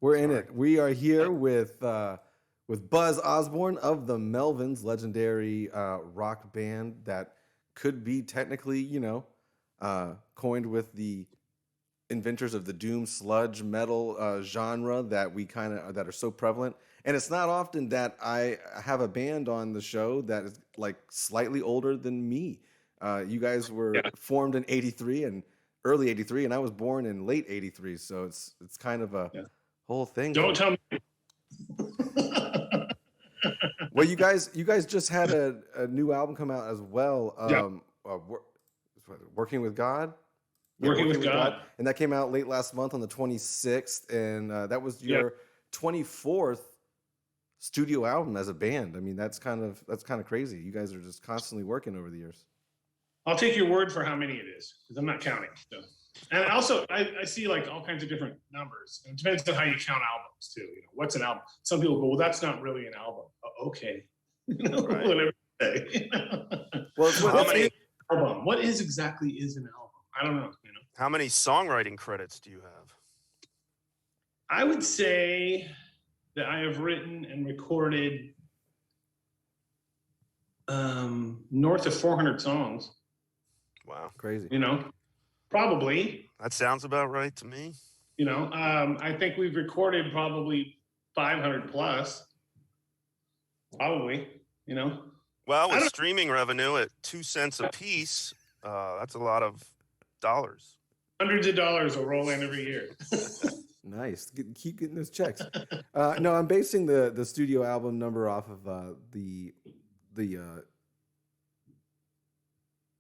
We're in it. We are here with Buzz Osborne of the Melvins, legendary rock band that could be technically, coined with the inventors of the doom sludge metal genre that that are so prevalent. And it's not often that I have a band on the show that is like slightly older than me. You guys were formed in '83 and early '83, and I was born in late '83, so it's kind of a whole thing. Don't tell me. Well, you guys just had a new album come out as well. Working with God. Working with God. And that came out late last month on the 26th, and that was your 24th studio album as a band. I mean, that's kind of crazy. You guys are just constantly working over the years. I'll take your word for how many it is, because I'm not counting. So. And also, I see like all kinds of different numbers. And it depends on how you count albums too. What's an album? Some people go, well, that's not really an album. Okay. Right. Whatever you say. Well, What exactly is an album? I don't know. How many songwriting credits do you have? I would say that I have written and recorded north of 400 songs. Wow. Crazy. Probably. That sounds about right to me. I think we've recorded probably 500 plus. Probably, Well, with streaming revenue at 2 cents a piece, that's a lot of dollars. Hundreds of dollars will roll in every year. Nice. Keep getting those checks. No, I'm basing the studio album number off of the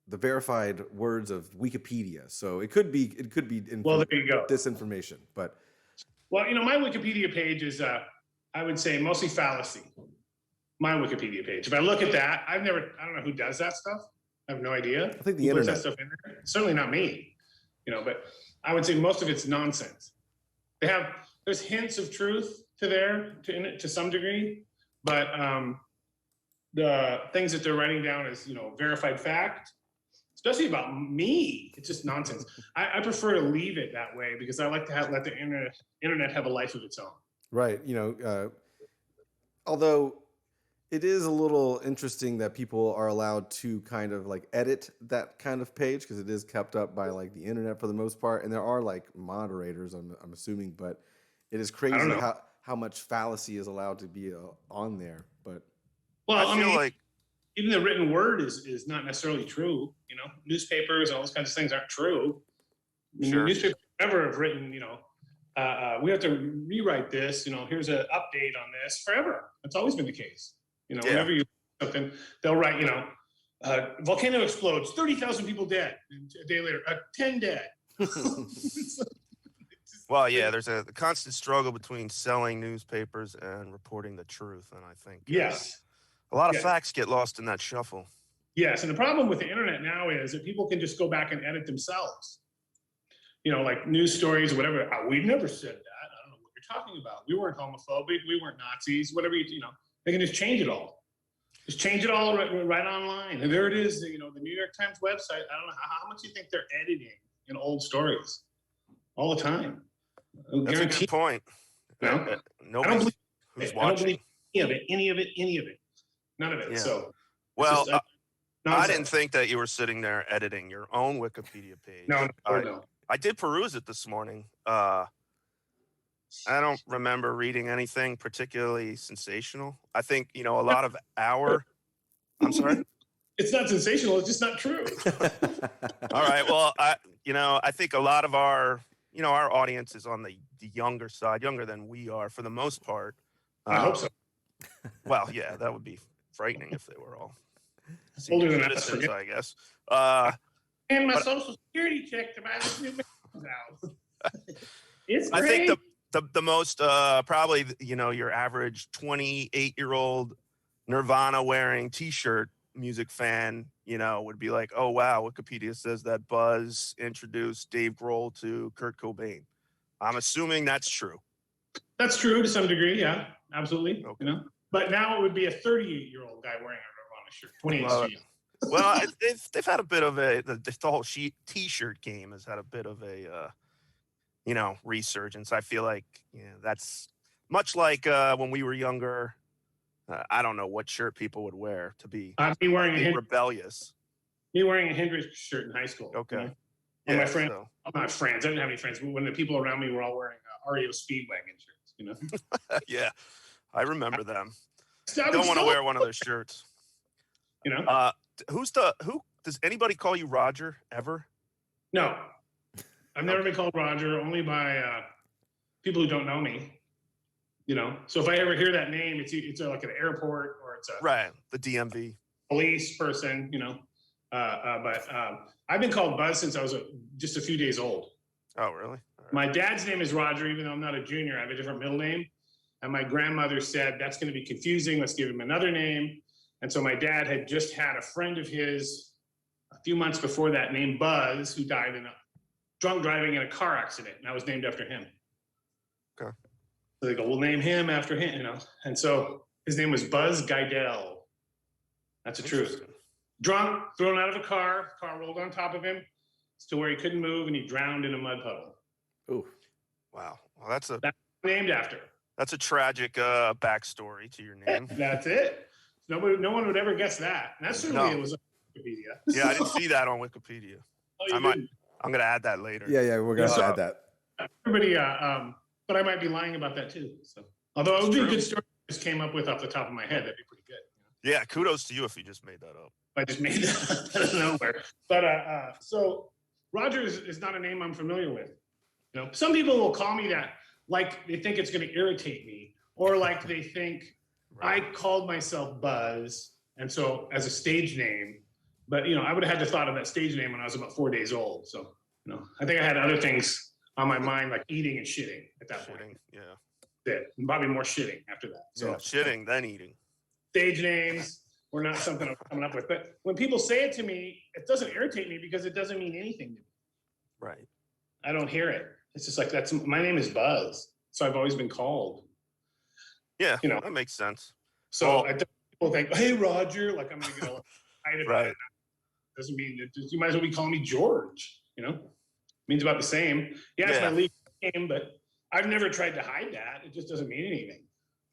verified words of Wikipedia. So it could be Well, there you go. Disinformation, but my Wikipedia page is I would say mostly fallacy. My Wikipedia page. If I look at that, I don't know who does that stuff. I have no idea. I think the who internet. puts that stuff in there. Certainly not me. But I would say most of it's nonsense. There's hints of truth in it to some degree, but the things that they're writing down as verified fact, especially about me, it's just nonsense. I prefer to leave it that way because I like to let the internet have a life of its own. Right. Although it is a little interesting that people are allowed to kind of like edit that kind of page because it is kept up by like the internet for the most part, and there are like moderators, I'm assuming, but it is crazy how much fallacy is allowed to be on there. But I feel like even the written word is not necessarily true. Newspapers and all those kinds of things aren't true. Sure. Newspapers never have written, we have to rewrite this. Here's an update on this forever. That's always been the case. Whenever you do something, they'll write, volcano explodes, 30,000 people dead. And a day later, 10 dead. Well, yeah, there's a constant struggle between selling newspapers and reporting the truth. And I think a lot of facts get lost in that shuffle. Yes. And the problem with the internet now is that people can just go back and edit themselves. Like news stories or whatever. We've never said that. I don't know what you're talking about. We weren't homophobic. We weren't Nazis. Whatever, they can just change it all. Just change it all right online. And there it is, the New York Times website. I don't know how much you think they're editing in old stories all the time. That's a good point. Nobody who's watching. I don't believe any of it. None of it. Yeah. So, well, I didn't think that you were sitting there editing your own Wikipedia page. No. I did peruse it this morning. I don't remember reading anything particularly sensational. I think, a lot of I'm sorry? It's not sensational. It's just not true. All right. Well, I think a lot of our audience is on the younger side, younger than we are for the most part. I hope so. Well, yeah, that would be frightening if they were all older than citizens, I guess. And my social security check to buy this new house. It's great. I think the most probably your average 28-year-old Nirvana wearing T-shirt music fan would be like, oh wow, Wikipedia says that Buzz introduced Dave Grohl to Kurt Cobain. I'm assuming that's true. That's true to some degree, yeah, absolutely. Okay. But now it would be a 38-year-old guy wearing a Nirvana shirt. 28 well, they've had a bit of the whole T-shirt game has had a bit of a resurgence. I feel like that's much like when we were younger. I don't know what shirt people would wear to be Me wearing rebellious. Me wearing a Hendrix shirt in high school. Okay. Yeah, my friends, I'm not friends. I didn't have any friends. But when the people around me were all wearing REO Speedwagon shirts, Yeah, I remember them. I Don't want to wear one of those shirts. Who does anybody call you Roger ever? No, I've never been called Roger. Only by people who don't know me. So if I ever hear that name, it's like an airport or it's the DMV police person. But I've been called Buzz since I was just a few days old. Oh, really? Right. My dad's name is Roger, even though I'm not a junior. I have a different middle name. And my grandmother said, that's going to be confusing. Let's give him another name. And so my dad had just had a friend of his a few months before that named Buzz, who died in drunk driving in a car accident. And I was named after him. Okay. So they go, we'll name him after him, And so his name was Buzz Guidel. That's the truth. Drunk, thrown out of a car rolled on top of him to where he couldn't move, and he drowned in a mud puddle. Ooh. Wow. Well, that's named after. That's a tragic backstory to your name. That's it. No one would ever guess that. And that's certainly it was on Wikipedia. Yeah, I didn't see that on Wikipedia. I'm going to add that later. Yeah, we're going to add that. Everybody, but I might be lying about that too. So, although it would be a good story I just came up with off the top of my head, that'd be pretty good. Yeah, kudos to you if you just made that up. I just made that out of nowhere. But so Roger is not a name I'm familiar with. Some people will call me that, like they think it's going to irritate me, or like they think I called myself Buzz, and so as a stage name. But I would have had to thought of that stage name when I was about 4 days old. So I think I had other things on my mind, like eating and shitting at that point. Yeah. And probably more shitting after that. So shitting then eating. Stage names were not something I'm coming up with. But when people say it to me, it doesn't irritate me because it doesn't mean anything to me. Right. I don't hear it. It's just like my name is Buzz, so I've always been called. Yeah, that makes sense. So people think, "Hey, Roger," like I'm gonna get all excited about it. Doesn't mean that you might as well be calling me George. Means about the same. Yeah, it's my legal name, but I've never tried to hide that. It just doesn't mean anything.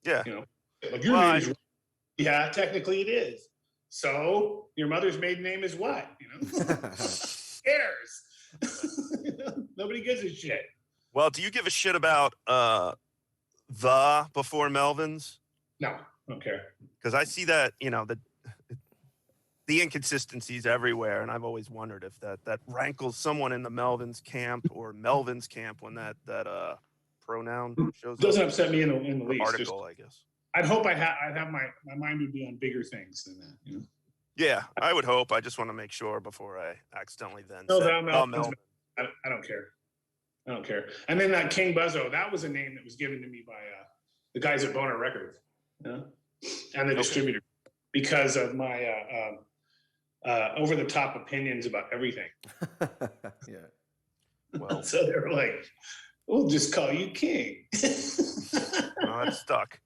Yeah. Like your name is. Yeah, technically it is. So your mother's maiden name is what? Who cares? Nobody gives a shit. Well, do you give a shit about the before Melvins? No, I don't care. Because I see that, the inconsistencies everywhere, and I've always wondered if that rankles someone in the Melvins camp or Melvins camp when that pronoun shows up. Doesn't upset me in the least. Article, I guess. I'd hope I'd have my mind would be on bigger things than that. Yeah, I would hope. I just want to make sure before I accidentally then no, say Melvins. I don't care. I don't care. And then that King Buzzo, that was a name that was given to me by the guys at Boner Records, and the distributor, because of my over-the-top opinions about everything. Yeah. Well, so they were like, "We'll just call you King." Well, that's stuck.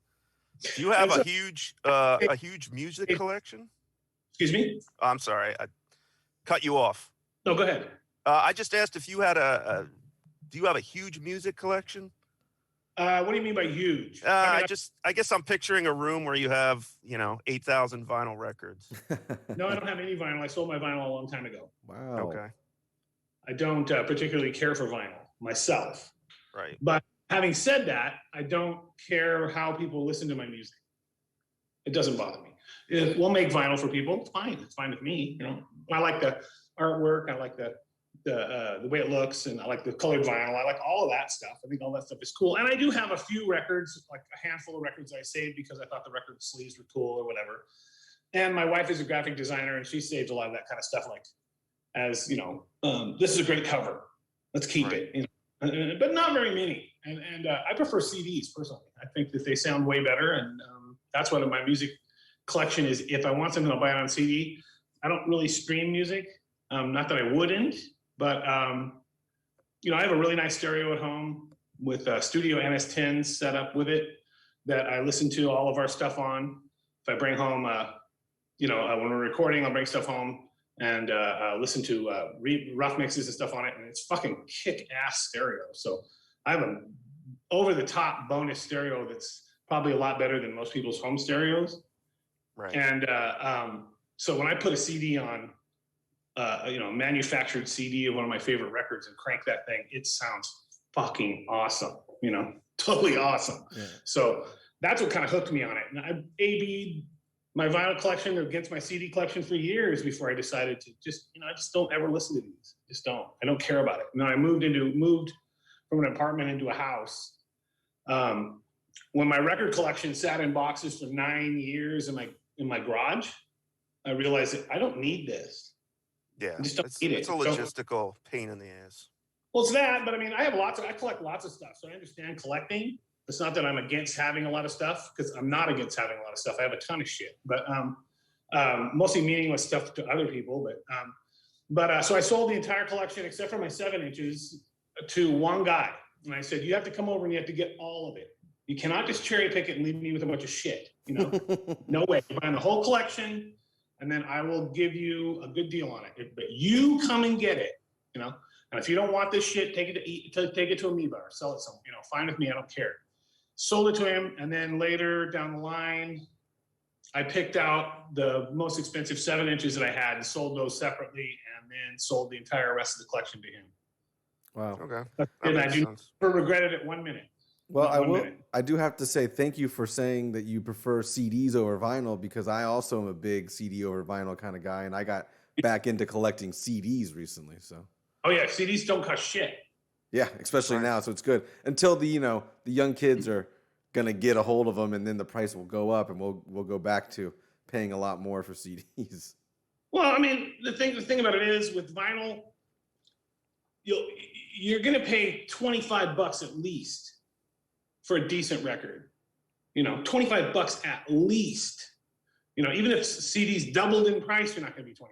Do you have a huge music collection? Excuse me? Oh, I'm sorry, I cut you off. No, go ahead. I just asked if you had do you have a huge music collection? What do you mean by huge? I guess I'm picturing a room where you have, 8,000 vinyl records. No, I don't have any vinyl. I sold my vinyl a long time ago. Wow. Okay. I don't particularly care for vinyl myself. Right. But having said that, I don't care how people listen to my music. It doesn't bother me. We'll make vinyl for people. It's fine. It's fine with me. I like the artwork. I like the way it looks, and I like the colored vinyl. I like all of that stuff. I think all that stuff is cool. And I do have a few records, like a handful of records I saved because I thought the record sleeves were cool or whatever. And my wife is a graphic designer, and she saved a lot of that kind of stuff, like, as this is a great cover. Let's keep it. But not very many. And I prefer CDs personally. I think that they sound way better, and that's what my music collection is. If I want something, I'll buy it on CD. I don't really stream music. Not that I wouldn't, but I have a really nice stereo at home with Studio NS10 set up with it that I listen to all of our stuff on. If I bring home, when we're recording, I'll bring stuff home and listen to rough mixes and stuff on it, and it's fucking kick-ass stereo. So I have a over-the-top bonus stereo that's probably a lot better than most people's home stereos. Right. And so when I put a CD on, manufactured CD of one of my favorite records and crank that thing, it sounds fucking awesome, totally awesome. Yeah. So that's what kind of hooked me on it. And I AB'd my vinyl collection against my CD collection for years before I decided to I just don't ever listen to these. Just don't. I don't care about it. And then I moved from an apartment into a house. When my record collection sat in boxes for 9 years in my garage, I realized that I don't need this. Yeah, it's a logistical pain in the ass. Well, it's that, but I mean, I collect lots of stuff, so I understand collecting. It's not that I'm against having a lot of stuff, because I'm not against having a lot of stuff. I have a ton of shit, but mostly meaningless stuff to other people. But so I sold the entire collection except for my 7 inches to one guy, and I said, "You have to come over and you have to get all of it. You cannot just cherry pick it and leave me with a bunch of shit. No way. You're buying the whole collection, and then I will give you a good deal on it. But you come and get it, And if you don't want this shit, take it to Amoeba or sell it somewhere. Fine with me. I don't care." Sold it to him, and then later down the line, I picked out the most expensive 7 inches that I had and sold those separately, and then sold the entire rest of the collection to him. Wow. Okay. And I do never regretted it 1 minute. Well, I do have to say thank you for saying that you prefer CDs over vinyl, because I also am a big CD over vinyl kind of guy, and I got back into collecting CDs recently. So. Oh yeah, CDs don't cost shit. Yeah, especially now, so it's good until the young kids are gonna get a hold of them, and then the price will go up, and we'll go back to paying a lot more for CDs. Well, I mean, the thing about it is with vinyl, you're gonna pay $25 at least for a decent record. $25 at least. Even if CDs doubled in price, they're not gonna be $25.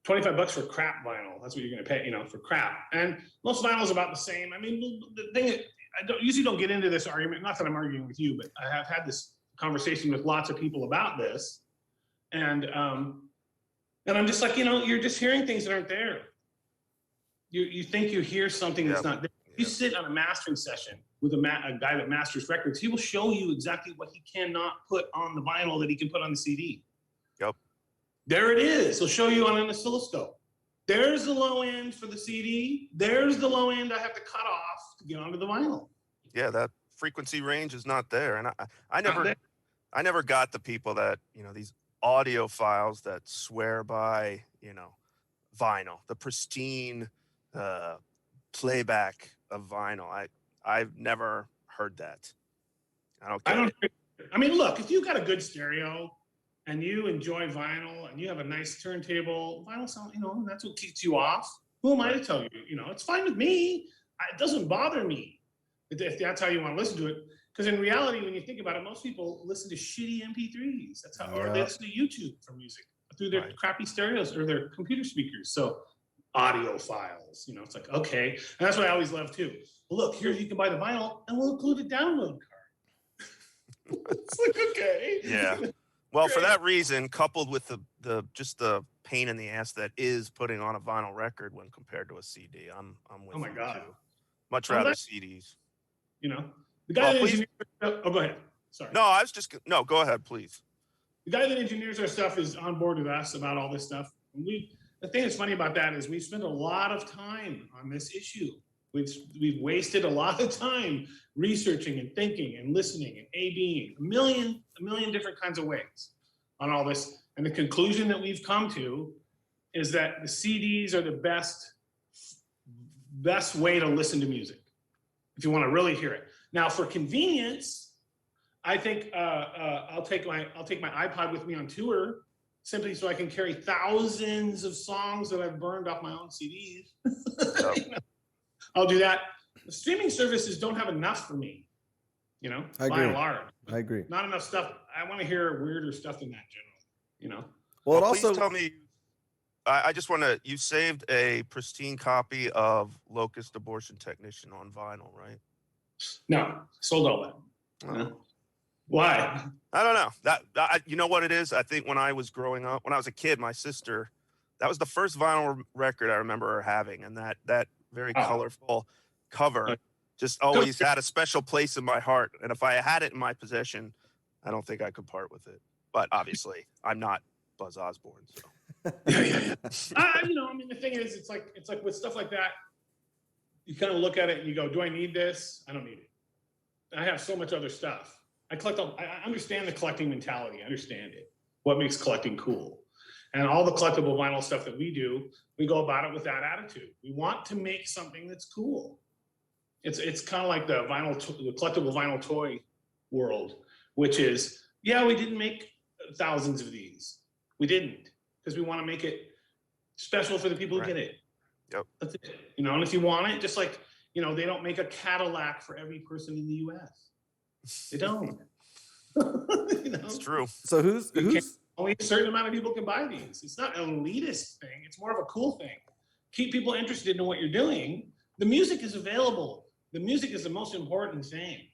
$25 for crap vinyl. That's what you're going to pay, for crap. And most vinyl is about the same. I mean, the thing is, I usually don't get into this argument. Not that I'm arguing with you, but I have had this conversation with lots of people about this. And I'm just like, you're just hearing things that aren't there. You think you hear something that's not there. You sit on a mastering session with a guy that masters records. He will show you exactly what he cannot put on the vinyl that he can put on the CD. Yep. There it is. He'll show you on an oscilloscope. There's the low end for the CD. There's the low end I have to cut off to get onto the vinyl. Yeah, that frequency range is not there. And I never got the people that, these audiophiles that swear by, vinyl, the pristine playback of vinyl. I've never heard that. I mean, look, if you got a good stereo and you enjoy vinyl and you have a nice turntable, vinyl sound, that's what keeps you off. Who am I to tell you? It's fine with me. It doesn't bother me if that's how you want to listen to it. Because in reality, when you think about it, most people listen to shitty MP3s. That's how, or they listen to YouTube for music through their crappy stereos or their computer speakers. So audio files, it's like, okay. And that's what I always love too. Look, here you can buy the vinyl and we'll include a download card. It's like, okay. Yeah. Well, for that reason, coupled with the pain in the ass that is putting on a vinyl record when compared to a CD, I'm with you too. Much rather CDs. The guy that engineers. Oh, go ahead. Sorry. No, go ahead, please. The guy that engineers our stuff is on board with us about all this stuff. And the thing that's funny about that is we spent a lot of time on this issue. We've wasted a lot of time researching and thinking and listening and A/Bing a million different kinds of ways on all this. And the conclusion that we've come to is that the CDs are the best way to listen to music if you want to really hear it. Now, for convenience, I think I'll take my iPod with me on tour simply so I can carry thousands of songs that I've burned off my own CDs. I'll do that. The streaming services don't have enough for me, by and large. I agree. Not enough stuff. I want to hear weirder stuff than that, generally, Well, please tell me, I just want to, you saved a pristine copy of Locust Abortion Technician on vinyl, right? No, sold all that. Oh. Why? I don't know. That you know what it is? I think when I was growing up, when I was a kid, my sister, that was the first vinyl record I remember her having, and that very colorful cover just always had a special place in my heart. And if I had it in my possession, I don't think I could part with it. But obviously, I'm not Buzz Osborne, so. Yeah. I mean, the thing is, it's like with stuff like that, you kind of look at it and you go, "Do I need this? I don't need it. I have so much other stuff. I understand the collecting mentality. I understand it. What makes collecting cool? And all the collectible vinyl stuff that we do, we go about it with that attitude. We want to make something that's cool. It's kind of like the collectible vinyl toy world, which is, yeah, we didn't make thousands of these. We didn't, because we want to make it special for the people who get it. Yep. That's it. And if you want it, just like, they don't make a Cadillac for every person in the U.S. They don't. It's true. So who's only a certain amount of people can buy these. It's not an elitist thing. It's more of a cool thing. Keep people interested in what you're doing. The music is available. The music is the most important thing.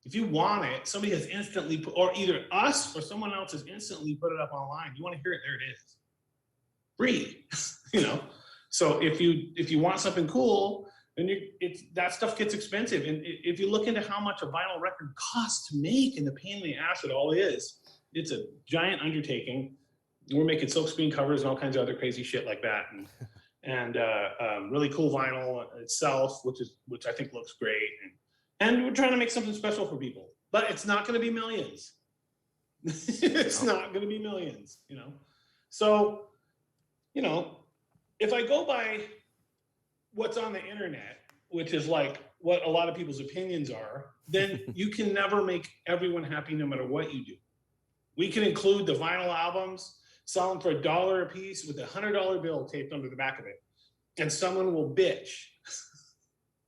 If you want it, somebody has instantly put, or either us or someone else has instantly put it up online. You want to hear it, there it is. Free, So if you want something cool, then that stuff gets expensive. And if you look into how much a vinyl record costs to make and the pain in the ass it all is, it's a giant undertaking. We're making silkscreen covers and all kinds of other crazy shit like that, and really cool vinyl itself, which I think looks great. And we're trying to make something special for people, but it's not going to be millions. It's not going to be millions, So, if I go by what's on the internet, which is like what a lot of people's opinions are, then you can never make everyone happy no matter what you do. We can include the vinyl albums, sell them for $1 a piece with a $100 bill taped under the back of it, and someone will bitch.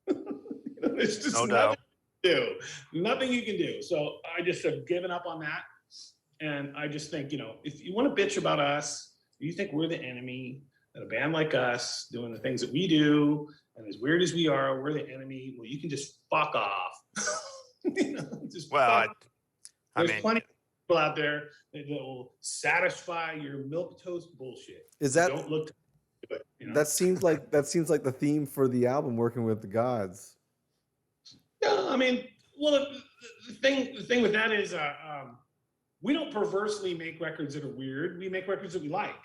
There's just nothing you can do. Nothing you can do. So I just have given up on that. And I just think, if you want to bitch about us, you think we're the enemy, that a band like us doing the things that we do, and as weird as we are, we're the enemy, well, you can just fuck off. There's plenty of people out there that will satisfy your milquetoast bullshit. Don't look to it. That seems like the theme for the album, working with the gods. Yeah, I mean, well, the thing with that is, we don't perversely make records that are weird. We make records that we like,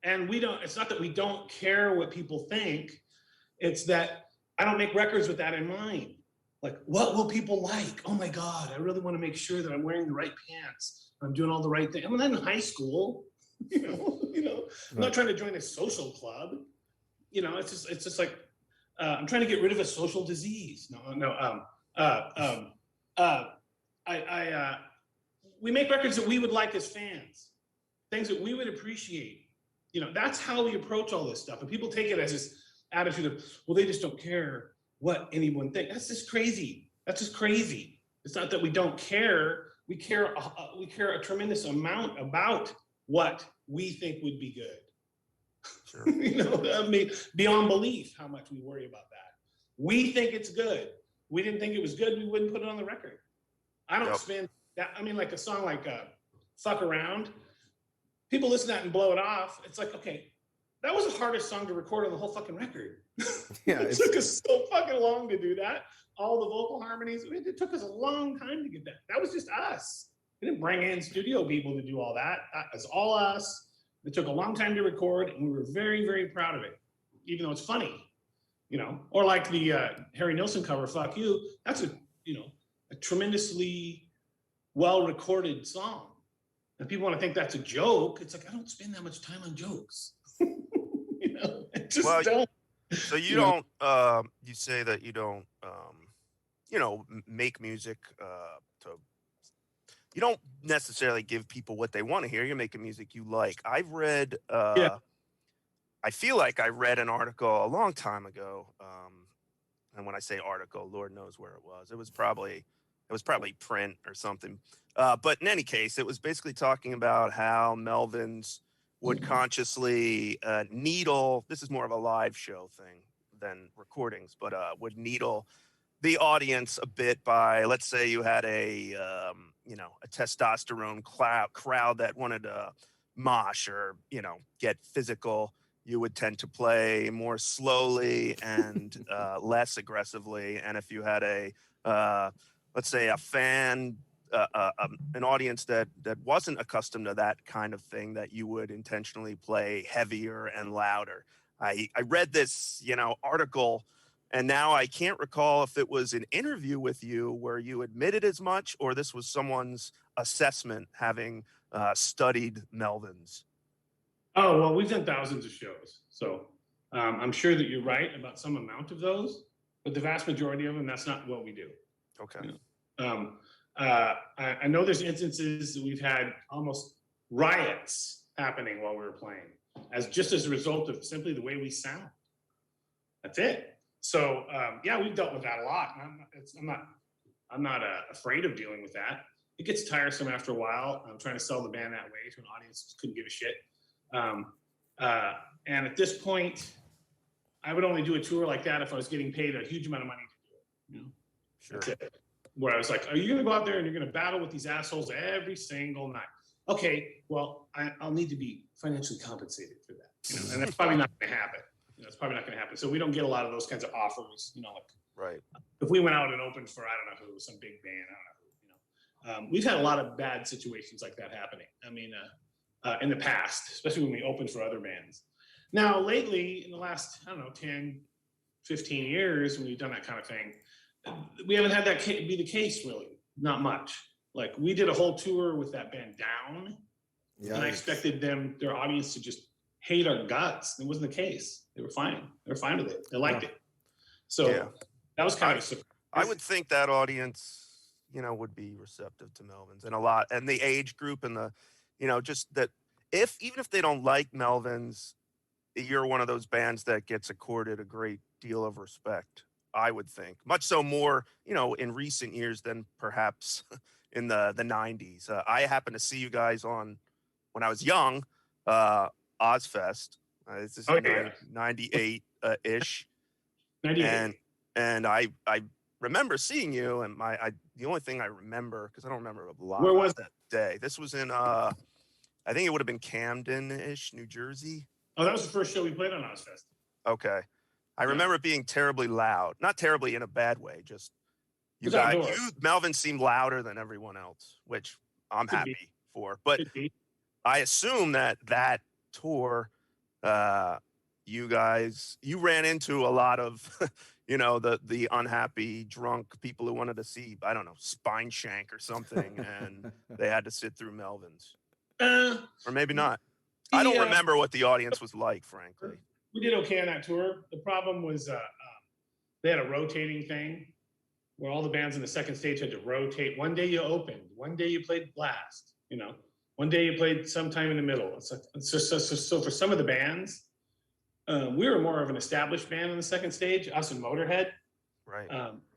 and it's not that we don't care what people think. It's that I don't make records with that in mind. Like, what will people like? Oh my God, I really want to make sure that I'm wearing the right pants. I'm doing all the right things. I'm not in high school, I'm not trying to join a social club. It's just like, I'm trying to get rid of a social disease. We make records that we would like as fans, things that we would appreciate. That's how we approach all this stuff. And people take it as this attitude of, well, they just don't care what anyone thinks. That's just crazy. It's not that we don't care. We care a tremendous amount about what we think would be good. Sure. I mean, beyond belief how much we worry about that. We think it's good. We didn't think it was good, we wouldn't put it on the record. I don't spend that. I mean, like a song like Fuck Around, people listen to that and blow it off. It's like, okay, that was the hardest song to record on the whole fucking record. Yeah, it took us so fucking long to do that. All the vocal harmonies, it took us a long time to get that. That was just us. We didn't bring in studio people to do all that. That was all us. It took a long time to record, and we were very, very proud of it, even though it's funny, Or like the Harry Nilsson cover, "Fuck You." That's a tremendously well-recorded song, and people want to think that's a joke. It's like, I don't spend that much time on jokes. Don't. So you don't. You say that you don't. Make music to. You don't necessarily give people what they want to hear. You're making music you like. I've read. I feel like I read an article a long time ago, and when I say article, Lord knows where it was. It was probably print or something. But in any case, it was basically talking about how Melvins would consciously needle. This is more of a live show thing than recordings, but would needle the audience a bit by, let's say you had a a testosterone crowd that wanted to mosh or, get physical, you would tend to play more slowly and less aggressively. And if you had let's say a fan, an audience that wasn't accustomed to that kind of thing, that you would intentionally play heavier and louder. I read this, article, and now I can't recall if it was an interview with you where you admitted as much, or this was someone's assessment having studied Melvins. Oh, well, we've done thousands of shows. So I'm sure that you're right about some amount of those, but the vast majority of them, that's not what we do. Okay. I know there's instances that we've had almost riots happening while we were playing, just as a result of simply the way we sound. That's it. So yeah, we've dealt with that a lot. I'm not afraid of dealing with that. It gets tiresome after a while. I'm trying to sell the band that way to an audience who couldn't give a shit. And at this point, I would only do a tour like that if I was getting paid a huge amount of money to do it. Sure. That's it. Where I was like, are you going to go out there and you're going to battle with these assholes every single night? Okay, well, I'll need to be financially compensated for that. And that's probably not going to happen. It's probably not going to happen. So we don't get a lot of those kinds of offers. Right. If we went out and opened for, I don't know who, some big band, I don't know who. We've had a lot of bad situations like that happening. In the past, especially when we opened for other bands. Now, lately, in the last, 10, 15 years, when we've done that kind of thing, we haven't had that be the case, really. Not much. Like, we did a whole tour with that band down, and I expected their audience to just hate our guts. It wasn't the case. They were fine. They were fine with it. They liked it. So that was kind of a surprise. I would think that audience, would be receptive to Melvins, and the age group, and the, just that even if they don't like Melvins, you're one of those bands that gets accorded a great deal of respect, I would think. Much so more, in recent years than perhaps in the 90s. I happened to see you guys when I was young, Ozzfest. This is 98-ish. 98. And I remember seeing you, and the only thing I remember, because I don't remember a lot Where was that day. This was in I think it would have been Camden-ish, New Jersey. Oh, that was the first show we played on Ozzfest. Okay. I remember it being terribly loud. Not terribly in a bad way, just Melvin seemed louder than everyone else, which I'm happy for. But I assume that tour, you ran into a lot of, the unhappy, drunk people who wanted to see, I don't know, Spine Shank or something, and they had to sit through Melvins. Or maybe not. I don't remember what the audience was like, frankly. We did okay on that tour. The problem was they had a rotating thing where all the bands in the second stage had to rotate. One day you opened, one day you played blast, one day you played sometime in the middle. So for some of the bands, we were more of an established band in the second stage, us and Motorhead. Right.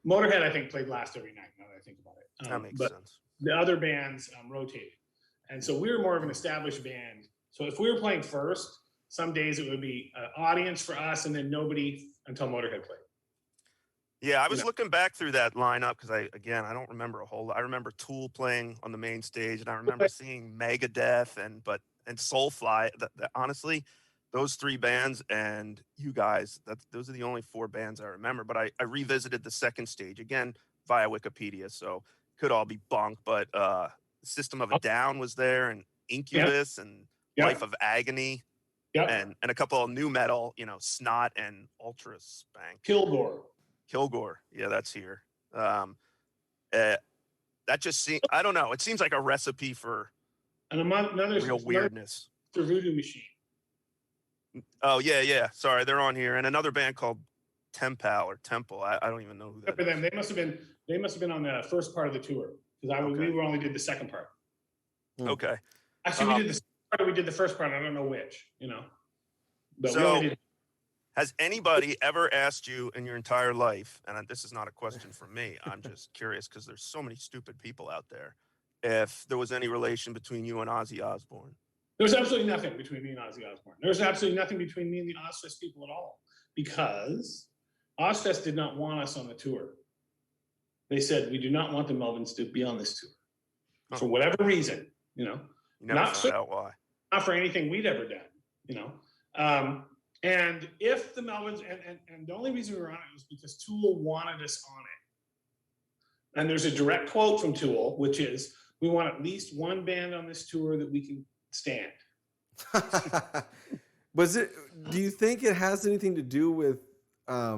Motorhead, I think, played last every night, now that I think about it. That makes sense. The other bands rotated. And so we were more of an established band. So if we were playing first, some days it would be an audience for us and then nobody until Motorhead played. Yeah, I was looking back through that lineup because I don't remember a whole lot. I remember Tool playing on the main stage, and I remember seeing Megadeth and Soulfly. Honestly, those three bands and you guys, those are the only four bands I remember. But I revisited the second stage again via Wikipedia, so could all be bunk. But System of a Down was there, and Incubus, and Life of Agony. Yep. And a couple of new metal, Snot and Ultra Spank. Kilgore. Yeah, that's here. That just seems, I don't know. It seems like a recipe for real weirdness. The Voodoo Machine. Oh, yeah. Sorry, they're on here. And another band called Temple. I don't even know who that is. Them. They must have been on the first part of the tour, because we only did the second part. Okay. Actually, we did the second part, we did the first part. I don't know which, But so, has anybody ever asked you in your entire life, and this is not a question for me, I'm just curious because there's so many stupid people out there, if there was any relation between you and Ozzy Osborne? There's absolutely nothing between me and Ozzy Osborne. There's absolutely nothing between me and the Ozzfest people at all, because Ozzfest did not want us on the tour. They said, we do not want the Melvins to be on this tour. for whatever reason, you know. You never Not found out why. Not for anything we'd ever done, you know. And if the Melvins, and the only reason we were on it was because Tool wanted us on it. And there's a direct quote from Tool, which is, we want at least one band on this tour that we can stand. Do you think it has anything to do with, I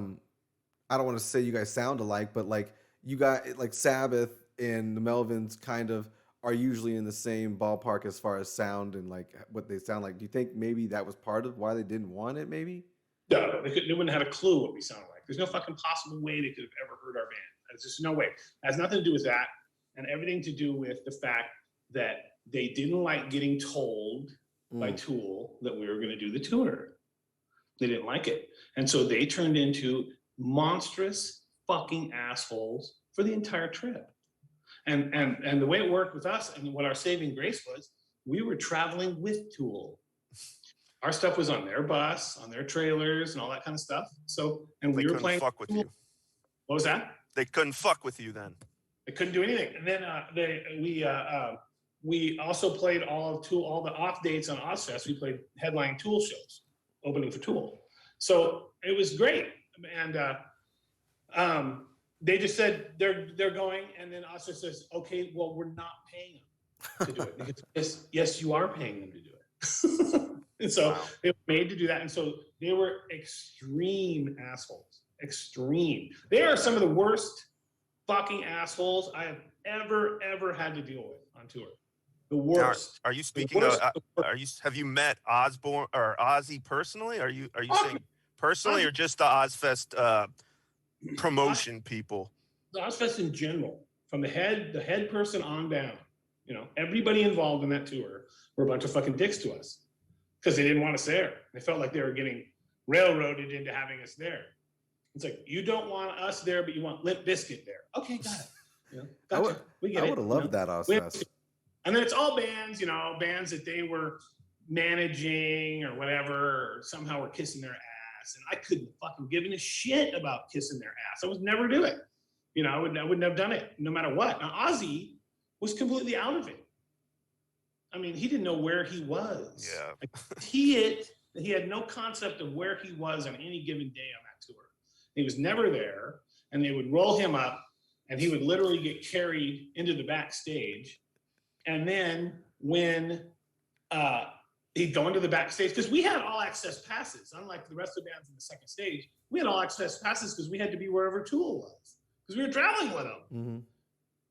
don't want to say you guys sound alike, but like you got like Sabbath and the Melvins kind of are usually in the same ballpark as far as sound and like what they sound like. Do you think maybe that was part of why they didn't want it, maybe? No, they wouldn't have a clue what we sounded like. There's no fucking possible way they could have ever heard our band. There's just no way. It has nothing to do with that, and everything to do with the fact that they didn't like getting told by Tool that we were going to do the tour. They didn't like it. And so they turned into monstrous fucking assholes for the entire trip. And the way it worked with us and what our saving grace was, we were traveling with Tool. Our stuff was on their bus, on their trailers, and all that kind of stuff. So, and we were playing. Fuck with you. What was that? They couldn't fuck with you then. They couldn't do anything. And then we also played all the off dates on Ozzfest. We played headline Tool shows, opening for Tool. So it was great. And they just said they're going, and then Ozzfest says, okay, well, we're not paying them to do it. Because, yes, you are paying them to do it. And so they were made to do that. And so they were extreme assholes. Extreme. They are some of the worst fucking assholes I have ever had to deal with on tour. The worst. Are you speaking of? Have you met Osborne or Ozzy personally? Are you saying personally or just the Ozzfest promotion people? The Ozzfest in general, from the head person on down. You know, everybody involved in that tour were a bunch of fucking dicks to us because they didn't want us there. They felt like they were getting railroaded into having us there. It's like, you don't want us there, but you want Limp Bizkit there. Okay, got it. You know, gotcha. I would have loved that Ozzfest. And then it's all bands, you know, bands that they were managing or whatever, or somehow were kissing their ass. And I couldn't fucking give a shit about kissing their ass. I would never do it. You know, I wouldn't have done it no matter what. Now, Ozzy was completely out of it. I mean, he didn't know where he was. Yeah. Like, he had no concept of where he was on any given day on that tour. He was never there, and they would roll him up, and he would literally get carried into the backstage. And then when he'd go into the backstage, because we had all access passes, unlike the rest of the bands in the second stage, we had all access passes because we had to be wherever Tool was, because we were traveling with them. Mm-hmm.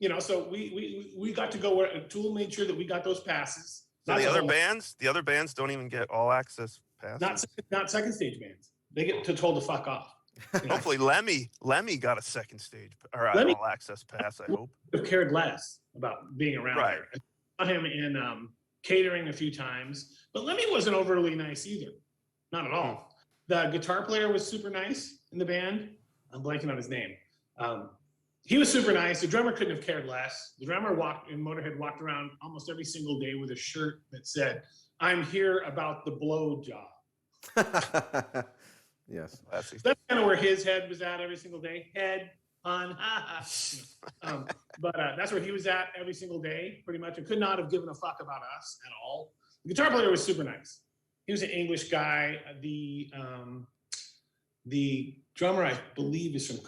You know, so we got to go where Tool made sure that we got those passes. So the other bands don't even get all access passes. Not second stage bands. They get told to fuck off. You know? Hopefully Lemmy got a second stage or an all access pass. I hope. Have cared less about being around right. there. I saw him in catering a few times, but Lemmy wasn't overly nice either. Not at all. The guitar player was super nice in the band. I'm blanking on his name. He was super nice. The drummer couldn't have cared less. The drummer in Motorhead walked around almost every single day with a shirt that said, "I'm here about the blow job." Yes. So that's kind of where his head was at every single day. Head on, but that's where he was at every single day, pretty much. And could not have given a fuck about us at all. The guitar player was super nice. He was an English guy. The drummer, I believe, is from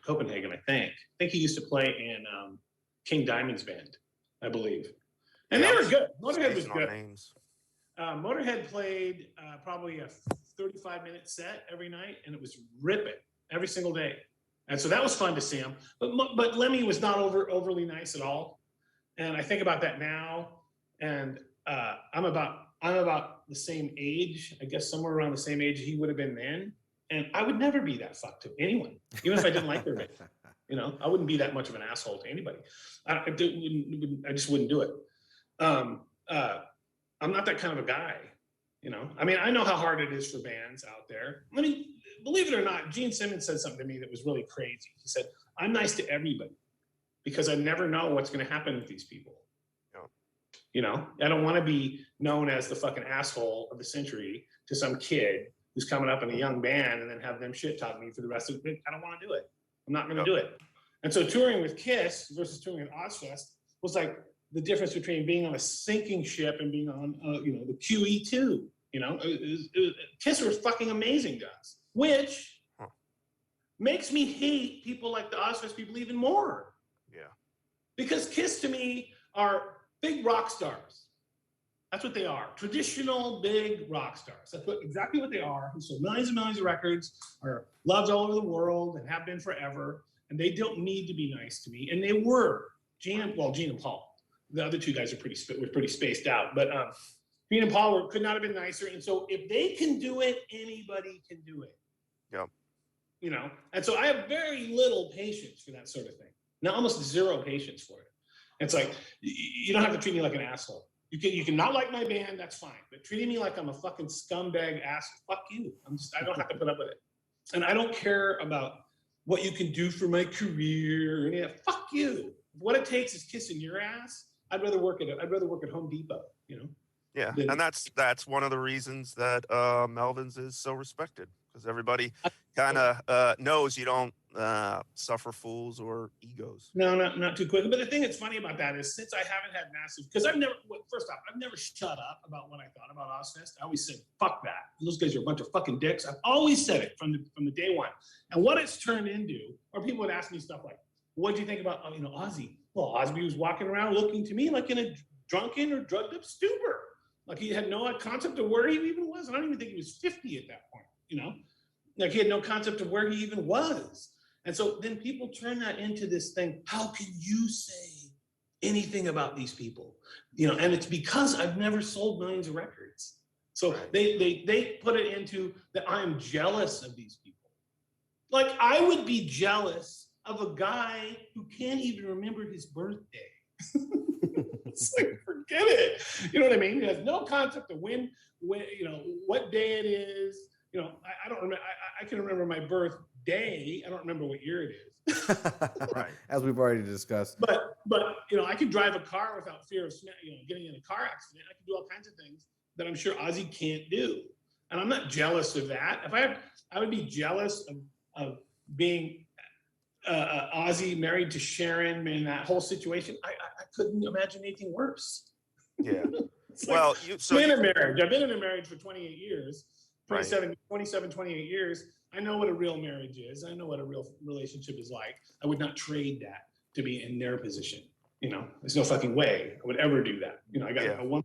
Copenhagen, I think. I think he used to play in King Diamond's band, I believe. And they were good. Motorhead was good. Motorhead played probably a 35-minute set every night, and it was ripping every single day. And so that was fun to see him. But Lemmy was not overly nice at all. And I think about that now, and I'm about the same age, I guess somewhere around the same age he would have been then. And I would never be that fucked to anyone, even if I didn't like their band. You know, I wouldn't be that much of an asshole to anybody. I just wouldn't do it. I'm not that kind of a guy, you know. I mean, I know how hard it is for bands out there. I mean, believe it or not, Gene Simmons said something to me that was really crazy. He said, "I'm nice to everybody because I never know what's going to happen with these people." Yeah. You know, I don't want to be known as the fucking asshole of the century to some kid who's coming up in a young band and then have them shit talk me for the rest of it. I don't want to do it. I'm not going to do it. And so touring with Kiss versus touring with Ozzfest was like the difference between being on a sinking ship and being on, the QE2. Kiss was fucking amazing to us, which makes me hate people like the Ozzfest people even more. Yeah. Because Kiss to me are big rock stars. That's what they are. Traditional big rock stars. That's exactly what they are. Who sold millions and millions of records, are loved all over the world and have been forever. And they don't need to be nice to me. And they were. Gene and Paul. The other two guys were pretty spaced out. But Gene and Paul could not have been nicer. And so if they can do it, anybody can do it. Yep. And so I have very little patience for that sort of thing. Now almost zero patience for it. It's like, you don't have to treat me like an asshole. You can not like my band, that's fine. But treating me like I'm a fucking scumbag ass, fuck you. I don't have to put up with it. And I don't care about what you can do for my career. Yeah, fuck you. What it takes is kissing your ass. I'd rather work at Home Depot, Yeah, and that's one of the reasons that Melvins is so respected, because everybody kind of knows you don't suffer fools or egos. No, not too quickly. But the thing that's funny about that is, since I haven't had massive, because I've never shut up about what I thought about Ozzfest. I always said, fuck that. Those guys are a bunch of fucking dicks. I've always said it from the day one. And what it's turned into, or people would ask me stuff like, what do you think about, Ozzy? Well, Ozzy was walking around looking to me like in a drunken or drugged up stupor. Like he had no concept of where he even was. I don't even think he was 50 at that point, Like he had no concept of where he even was. And so then people turn that into this thing. How can you say anything about these people? And it's because I've never sold millions of records. So they put it into that I'm jealous of these people. Like I would be jealous of a guy who can't even remember his birthday. It's like, forget it. You know what I mean? He has no concept of when what day it is. I don't remember. I can remember my birthday. I don't remember what year it is. Right. As we've already discussed. But I could drive a car without fear of getting in a car accident. I can do all kinds of things that I'm sure Ozzy can't do. And I'm not jealous of that. I would be jealous of being Ozzy married to Sharon and that whole situation. I couldn't imagine anything worse. Yeah. Well, in a marriage. I've been in a marriage for 28 years, 27, 28 years. I know what a real marriage is. I know what a real relationship is like. I would not trade that to be in their position. There's no fucking way I would ever do that. I got a woman.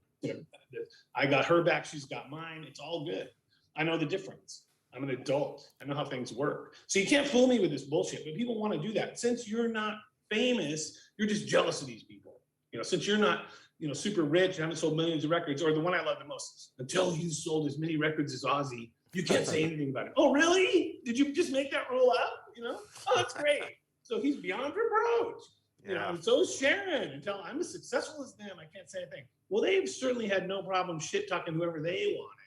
I got her back. She's got mine. It's all good. I know the difference. I'm an adult. I know how things work. So you can't fool me with this bullshit. But people want to do that. Since you're not famous, you're just jealous of these people. Since you're not, super rich, haven't sold millions of records, or the one I love the most, until you sold as many records as Ozzy, you can't say anything about it. Oh, really? Did you just make that rule up? Oh, that's great. So he's beyond reproach. And so is Sharon. Until I'm as successful as them, I can't say anything. Well, they've certainly had no problem shit talking whoever they wanted.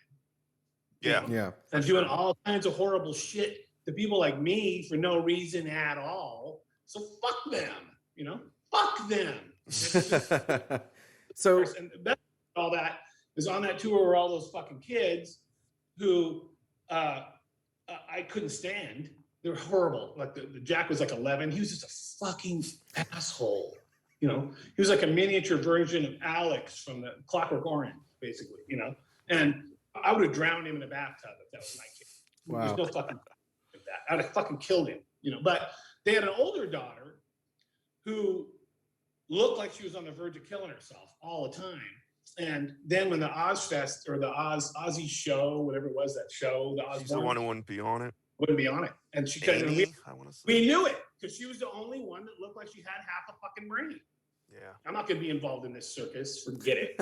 Yeah. And doing all kinds of horrible shit to people like me for no reason at all. So fuck them, fuck them. So, and the best of all that is on that tour were all those fucking kids who I couldn't stand. They were horrible. Like the Jack was like 11. He was just a fucking asshole. He was like a miniature version of Alex from the Clockwork Orange, basically, and I would have drowned him in a bathtub if that was my kid. Wow. There's no fucking that. I would have fucking killed him, But they had an older daughter who looked like she was on the verge of killing herself all the time. And then when the Ozzfest or the Ozzy show, whatever it was, that show, the Osborne, she's the one who wouldn't be on it. Wouldn't be on it, and she couldn't. We knew it because she was the only one that looked like she had half a fucking brain. Yeah, I'm not going to be involved in this circus. Forget it.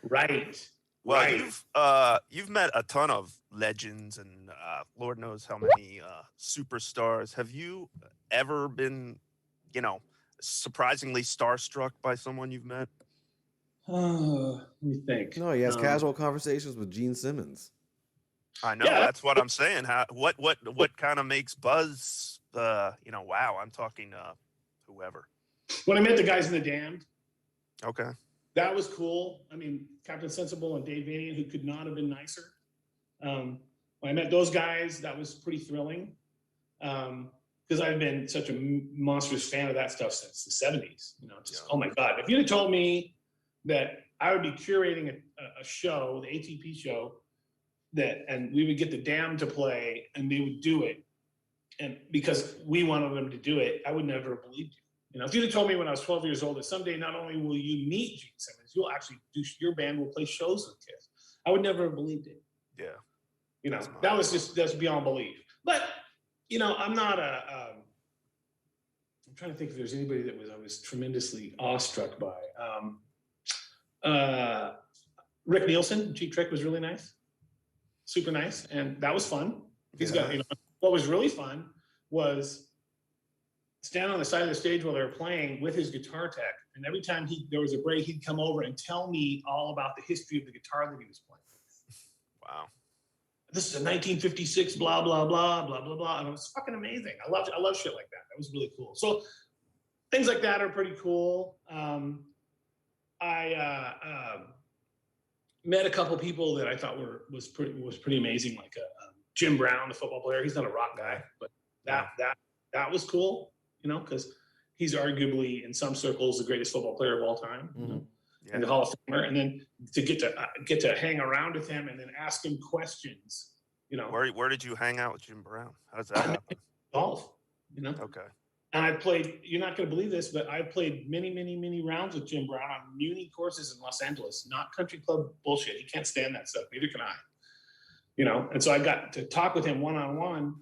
Right. Well, right. You've met a ton of legends and Lord knows how many superstars. Have you ever been, surprisingly starstruck by someone you've met? Let me think. No, he has casual conversations with Gene Simmons. I know, that's what I'm saying. What kind of makes Buzz? Wow, I'm talking whoever. When I met the guys in The Damned. Okay. That was cool. I mean, Captain Sensible and Dave Vanian, who could not have been nicer. When I met those guys, that was pretty thrilling. because I've been such a monstrous fan of that stuff since the 70s. You know, just oh my God. If you'd have told me that I would be curating a show, the ATP show, and we would get the Damned to play and they would do it, and because we wanted them to do it, I would never have believed you. You know, if you'd have told me when I was 12 years old that someday not only will you meet Gene Simmons, you'll actually your band will play shows with Kiss, I would never have believed it. Yeah. You know, that's beyond belief. But, you know, I'm not I'm trying to think if there's anybody that I was tremendously awestruck by. Rick Nielsen, Cheap Trick was really nice. Super nice. And that was fun. He's got, you know, what was really fun was stand on the side of the stage while they were playing with his guitar tech. And every time there was a break, he'd come over and tell me all about the history of the guitar that he was playing. Wow. This is a 1956, blah, blah, blah, blah, blah, blah. And it was fucking amazing. I love shit like that. That was really cool. So things like that are pretty cool. I met a couple people that I thought was pretty amazing, like Jim Brown, the football player. He's not a rock guy, but that was cool, you know, because he's arguably in some circles the greatest football player of all time. You know? And the Hall of Famer, and then to get to hang around with him and then ask him questions, you know. Where did you hang out with Jim Brown? How does that happen? Golf, you know. Okay. And I played. You're not going to believe this, but I played many rounds with Jim Brown on muni courses in Los Angeles. Not country club bullshit. He can't stand that stuff. Neither can I. You know. And so I got to talk with him one-on-one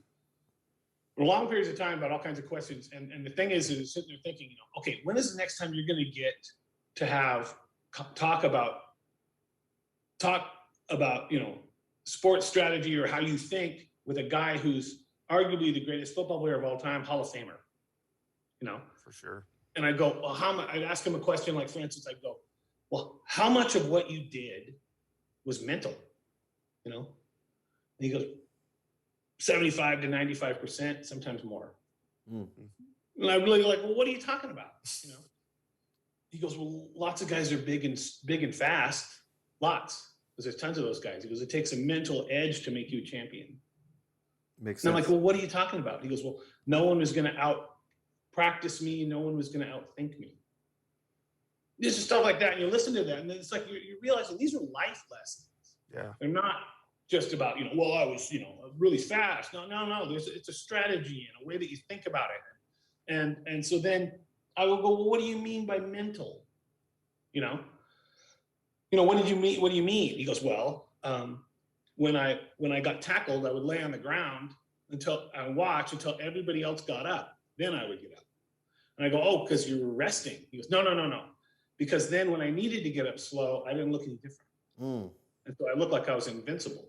for long periods of time about all kinds of questions. And the thing is sitting there thinking, you know, okay, when is the next time you're going to get to have talk about you know, sports strategy or how you think with a guy who's arguably the greatest football player of all time, Hall of Famer, you know? For sure. And I go, well, I'd ask him a question like, for instance, I'd go, well, how much of what you did was mental, you know? And he goes, 75 to 95%, sometimes more. Mm-hmm. And I really like, well, what are you talking about, you know? He goes, well, lots of guys are big and fast. Lots. Because there's tons of those guys. He goes, it takes a mental edge to make you a champion. Makes sense. And I'm like, well, what are you talking about? He goes, well, no one was going to out-practice me. No one was going to outthink me. There's just stuff like that. And you listen to that, and then it's like you're realizing these are life lessons. Yeah. They're not just about, you know, well, I was, you know, really fast. No. It's a strategy and a way that you think about it. And so then I will go, well, what do you mean by mental? You know, what do you mean? He goes, well, when I got tackled, I would lay on the ground until everybody else got up. Then I would get up. And I go, oh, because you were resting. He goes, no. Because then when I needed to get up slow, I didn't look any different. And so I looked like I was invincible.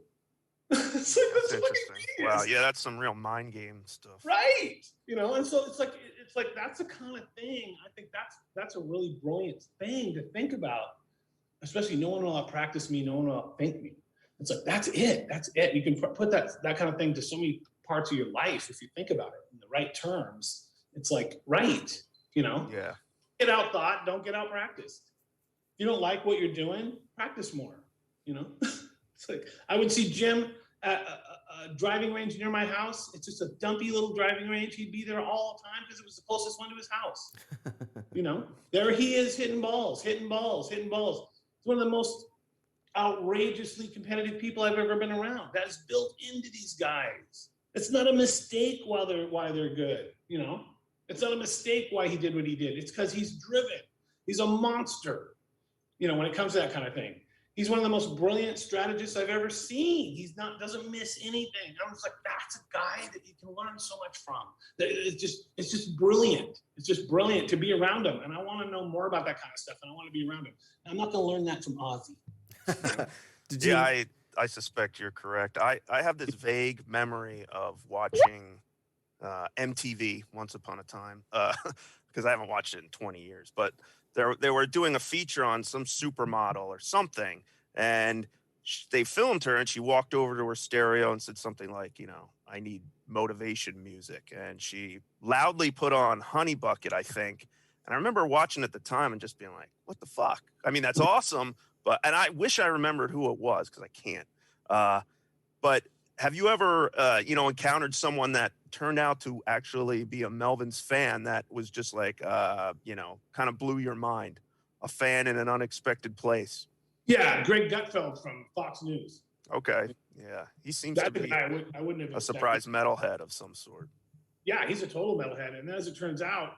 It's like, that's interesting. Wow, yeah, that's some real mind game stuff. Right. You know, and so it's like that's the kind of thing. I think that's a really brilliant thing to think about, especially no one will out-practice me, no one will out-think me. It's like, that's it. You can put that kind of thing to so many parts of your life if you think about it in the right terms. It's like, right, you know? Yeah. Get out thought, don't get out practiced. If you don't like what you're doing, practice more, you know? It's like, I would see Jim at a driving range near my house. It's just a dumpy little driving range. He'd be there all the time because it was the closest one to his house. You know, there he is hitting balls. He's one of the most outrageously competitive people I've ever been around. That's built into these guys. It's not a mistake why they're good, you know? It's not a mistake why he did what he did. It's because he's driven. He's a monster, you know, when it comes to that kind of thing. He's one of the most brilliant strategists I've ever seen. Doesn't miss anything. I'm just like, that's a guy that you can learn so much from. It's just brilliant. It's just brilliant to be around him. And I want to know more about that kind of stuff. And I want to be around him. And I'm not going to learn that from Ozzy. Yeah, I suspect you're correct. I have this vague memory of watching MTV once upon a time, because I haven't watched it in 20 years, but they were doing a feature on some supermodel or something, and they filmed her, and she walked over to her stereo and said something like, you know, I need motivation music, and she loudly put on Honey Bucket, I think. And I remember watching at the time and just being like, what the fuck? I mean, that's awesome, and I wish I remembered who it was because I can't. But have you ever, encountered someone that turned out to actually be a Melvins fan that was just like, kind of blew your mind? A fan in an unexpected place. Yeah, Greg Gutfeld from Fox News. Okay, yeah, he seems That's to the be guy I wouldn't have a expected. surprise metalhead of some sort. Yeah, he's a total metalhead, and as it turns out,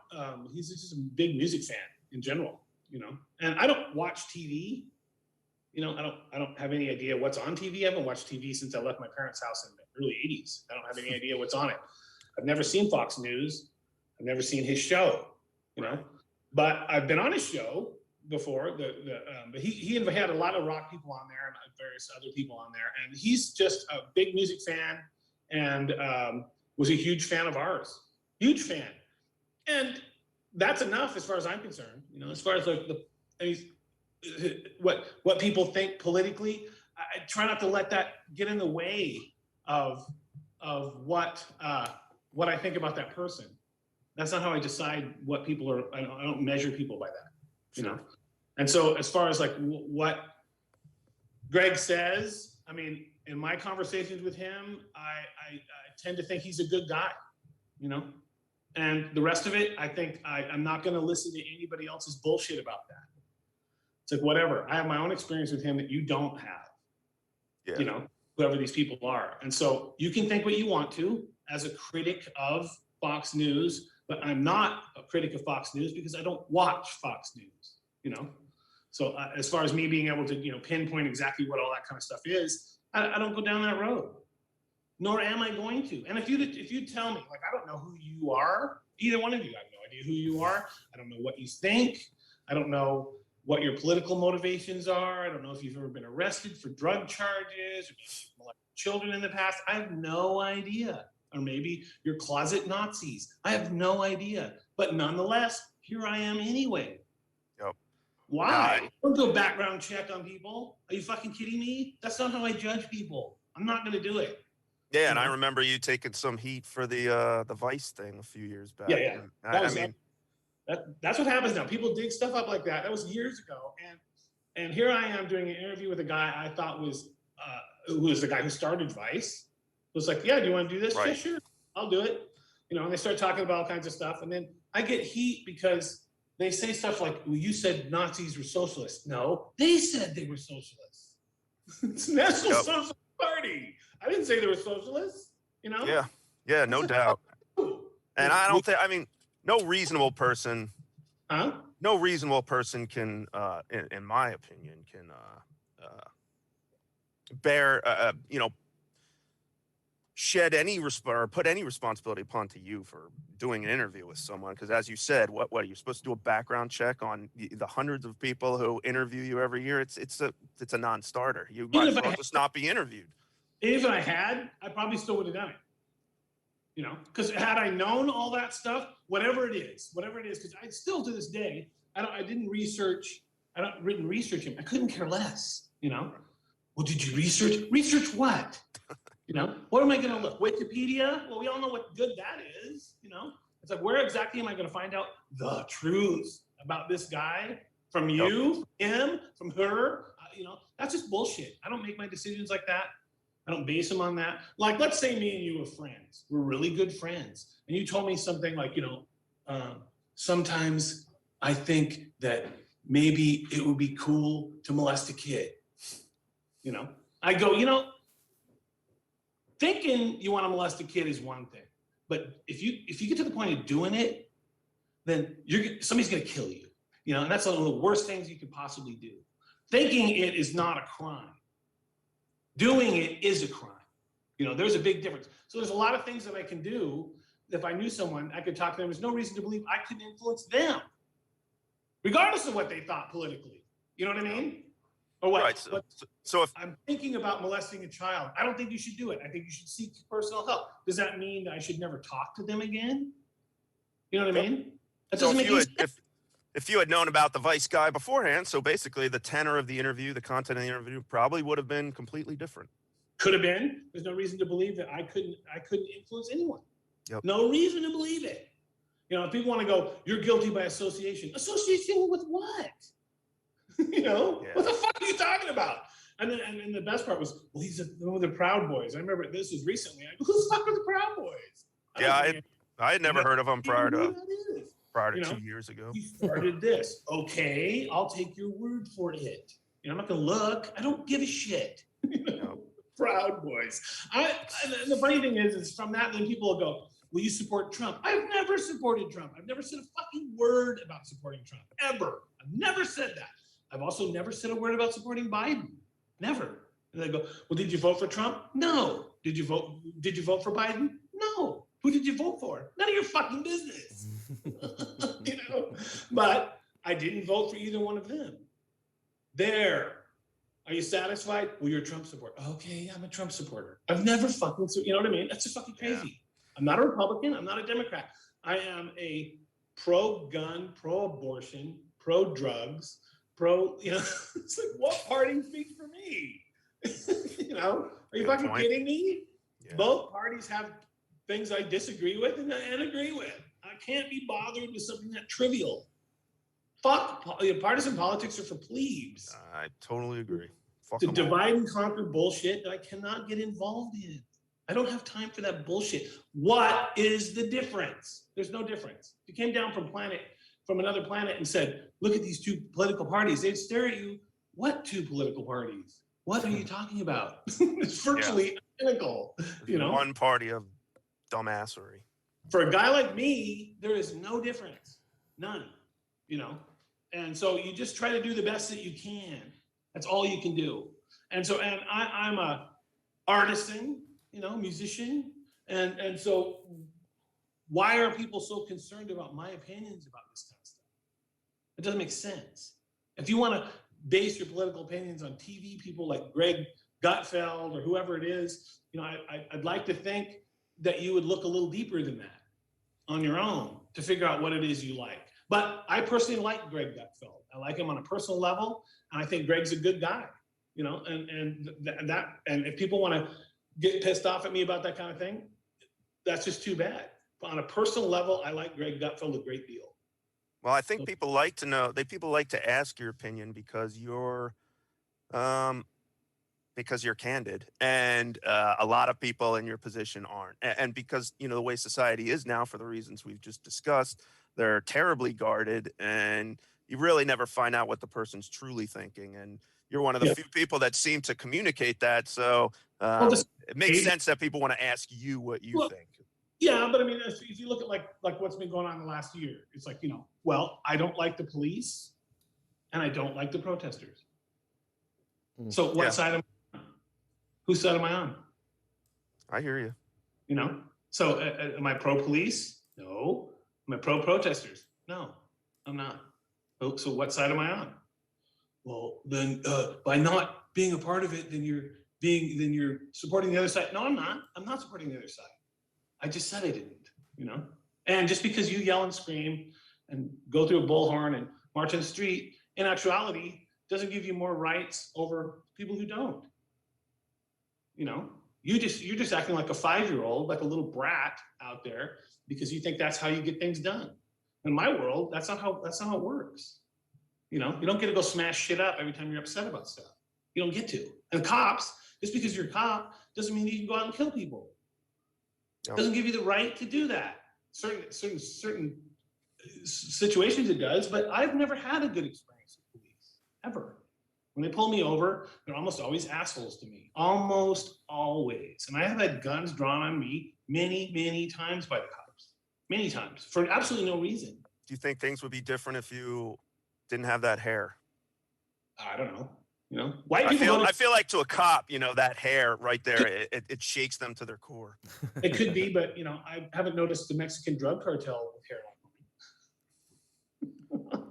he's just a big music fan in general. And I don't watch TV. I don't have any idea what's on TV. I haven't watched TV since I left my parents' house in the early '80s. I don't have any idea what's on it. I've never seen Fox News. I've never seen his show. But I've been on his show before. But he had a lot of rock people on there and various other people on there, and he's just a big music fan and was a huge fan of ours. Huge fan, and that's enough as far as I'm concerned. As far as what people think politically, I try not to let that get in the way of what I think about that person. That's not how I decide what people are. I don't measure people by that, And so as far as what Greg says, I mean, in my conversations with him, I tend to think he's a good guy, and the rest of it, I think I'm not going to listen to anybody else's bullshit about that. It's like, whatever. I have my own experience with him that you don't have, whoever these people are. And so you can think what you want to as a critic of Fox News, but I'm not a critic of Fox News because I don't watch Fox News, So as far as me being able to, pinpoint exactly what all that kind of stuff is, I don't go down that road, nor am I going to. And if you tell me, I don't know who you are, either one of you, I have no idea who you are. I don't know what you think. I don't know what your political motivations are. I don't know if you've ever been arrested for drug charges or molested children in the past. I have no idea. Or maybe you're closet Nazis. I have no idea. But nonetheless, here I am anyway. Yep. Why? Don't do a background check on people. Are you fucking kidding me? That's not how I judge people. I'm not going to do it. Yeah, and I remember you taking some heat for the Vice thing a few years back. Yeah. That's what happens now. People dig stuff up like that. That was years ago, and here I am doing an interview with a guy I thought was who was the guy who started Vice. It was like, yeah, do you want to do this? Right. Yeah, sure, I'll do it. And they start talking about all kinds of stuff, and then I get heat because they say stuff like, well, you said Nazis were socialists. No, they said they were socialists. It's National Socialist Party. I didn't say they were socialists. Yeah, no doubt. And I don't think, no reasonable person, no reasonable person can, in my opinion, can bear, shed any or put any responsibility upon to you for doing an interview with someone. Because as you said, what are you supposed to do a background check on the hundreds of people who interview you every year? It's a non-starter. You might as well just not be interviewed. If I had, I probably still would have done it. Because had I known all that stuff, whatever it is, because I still to this day, I didn't research him. I couldn't care less. Well, did you research? Research what? What am I going to look? Wikipedia? Well, we all know what good that is. It's like, where exactly am I going to find out the truth about this guy from you, him, from her? That's just bullshit. I don't make my decisions like that. I don't base them on that. Like, let's say me and you were friends. We're really good friends. And you told me something like, sometimes I think that maybe it would be cool to molest a kid. I go, thinking you want to molest a kid is one thing. But if you get to the point of doing it, then somebody's going to kill you. And that's one of the worst things you could possibly do. Thinking it is not a crime. Doing it is a crime. There's a big difference. So there's a lot of things that I can do. If I knew someone, I could talk to them. There's no reason to believe I could influence them, regardless of what they thought politically. You know what I mean? Or what? Right. So if I'm thinking about molesting a child, I don't think you should do it. I think you should seek personal help. Does that mean that I should never talk to them again? You know what I mean? That doesn't make any sense. If you had known about the Vice guy beforehand, so basically the tenor of the interview, the content of the interview probably would have been completely different. Could have been. There's no reason to believe that I couldn't influence anyone. Yep. No reason to believe it. If people want to go, you're guilty by association. Association with what? What the fuck are you talking about? And then the best part was, well, he's one of the Proud Boys. I remember this was recently. I go, who the fuck are the Proud Boys? I had never heard of him prior to You know, 2 years ago. he started this. Okay, I'll take your word for it. You know, I'm not gonna look. I don't give a shit. You know, Proud Boys. And the funny thing is from that, then people will go, will you support Trump? I've never supported Trump. I've never said a fucking word about supporting Trump, ever. I've never said that. I've also never said a word about supporting Biden. Never. And they go, well, did you vote for Trump? No. Did you vote for Biden? No. Who did you vote for? None of your fucking business. You know? But I didn't vote for either one of them. There. Are you satisfied? Well, you're a Trump supporter. Okay, I'm a Trump supporter. I've never fucking, you know what I mean? That's just fucking crazy. Yeah. I'm not a Republican. I'm not a Democrat. I am a pro-gun, pro-abortion, pro-drugs, you know, it's like, what party speaks for me? You know, are you fucking kidding me? Yeah. Both parties have things I disagree with and agree with. I can't be bothered with something that trivial. Fuck, partisan politics are for plebes. I totally agree. Fuck to divide and conquer bullshit that I cannot get involved in. I don't have time for that bullshit. What is the difference? There's no difference. If you came down from another planet and said, look at these two political parties, they'd stare at you. What two political parties? What are you talking about? It's virtually identical. You know, one party of dumbassery. For a guy like me, there is no difference. None. You know, and so you just try to do the best that you can. That's all you can do. And so, and I'm a artisan, you know, musician. And so why are people so concerned about my opinions about this kind of stuff? It doesn't make sense. If you want to base your political opinions on TV people like Greg Gutfeld or whoever it is, you know, I'd like to think that you would look a little deeper than that on your own to figure out what it is you like. But I personally like Greg Gutfeld. I like him on a personal level, and I think Greg's a good guy, you know. And if people want to get pissed off at me about that kind of thing, that's just too bad. But on a personal level, I like Greg Gutfeld a great deal. Well, I think people like to know. People like to ask your opinion because you're candid, and a lot of people in your position aren't, and because you know the way society is now, for the reasons we've just discussed. They're terribly guarded, and you really never find out what the person's truly thinking. And you're one of the few people that seem to communicate that. So it makes sense that people want to ask you what you think. Yeah, but I mean, if you look at like what's been going on in the last year, it's like, you know, well, I don't like the police, and I don't like the protesters. So what side am I on? Whose side am I on? I hear you. You know, so am I pro-police? No. Am I pro-protesters? No, I'm not. So what side am I on? Well, then by not being a part of it, then you're supporting the other side. No, I'm not. I'm not supporting the other side. I just said I didn't, you know? And just because you yell and scream and go through a bullhorn and march in the street, in actuality, doesn't give you more rights over people who don't. You know? You're just acting like a 5-year-old, like a little brat out there, because you think that's how you get things done. In my world, that's not how it works. You know, you don't get to go smash shit up every time you're upset about stuff. You don't get to. And cops, just because you're a cop, doesn't mean you can go out and kill people. It doesn't give you the right to do that. Certain situations it does, but I've never had a good experience with police, ever. When they pull me over, they're almost always assholes to me. Almost always. And I have had guns drawn on me many, many times by the cops. Many times. For absolutely no reason. Do you think things would be different if you didn't have that hair? I don't know. You know? I feel like to a cop, you know, that hair right there, it shakes them to their core. It could be, but, you know, I haven't noticed the Mexican drug cartel with hair like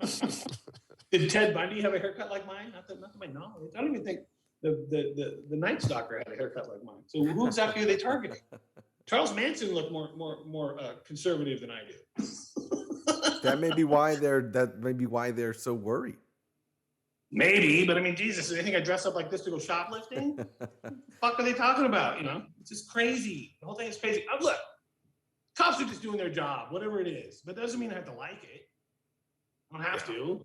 mine. Did Ted Bundy have a haircut like mine? Not to my knowledge. I don't even think the Night Stalker had a haircut like mine. So who exactly are they targeting? Charles Manson looked more conservative than I do. That may be why they're so worried. Maybe, but I mean, Jesus, do they think I dress up like this to go shoplifting? Fuck are they talking about? You know, it's just crazy. The whole thing is crazy. Look, cops are just doing their job, whatever it is, but that doesn't mean I have to like it. I don't have to.